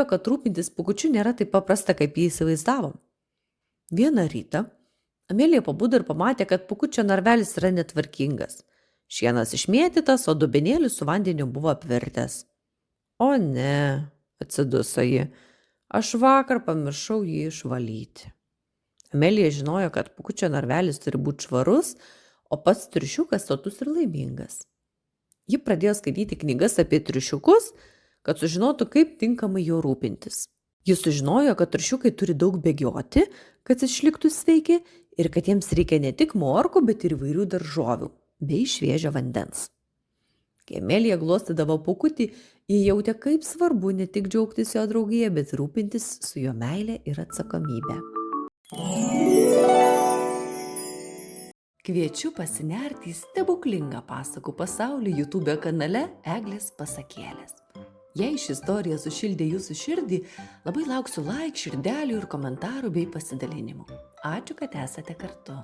kad rūpintis Pūkučiu nėra taip paprasta, kaip jį įsivaizdavom. Vieną rytą Amelija pabudo ir pamatė, kad Pūkučio narvelis yra netvarkingas. Šienas išmėtytas, o dubenėlis su vandeniu buvo apvirtęs. O ne, atsiduso ji, aš vakar pamiršau jį išvalyti. Amelija žinojo, kad Pūkučio narvelis turi būti švarus, o pats triušiukas sotus ir laimingas. Ji pradėjo skaityti knygas apie triušiukus, kad sužinotų, kaip tinkamai jo rūpintis. Jis sužinojo, kad triušiukai turi daug bėgioti, kad išliktų sveiki ir kad jiems reikia ne tik morkų, bet ir įvairių daržovių bei šviežio vandens. Kai Amelija glostydavo Pūkutį, ji jautė, kaip svarbu ne tik džiaugtis jo draugija, bet rūpintis su jo meile ir atsakomybė. Kviečiu pasinerti į stebuklingą pasakų pasaulį YouTube kanale Eglės pasakėlės. Jei ši istorija sušildė jūsų širdį, labai lauksiu like, širdelių ir komentarų bei pasidalinimų. Ačiū, kad esate kartu.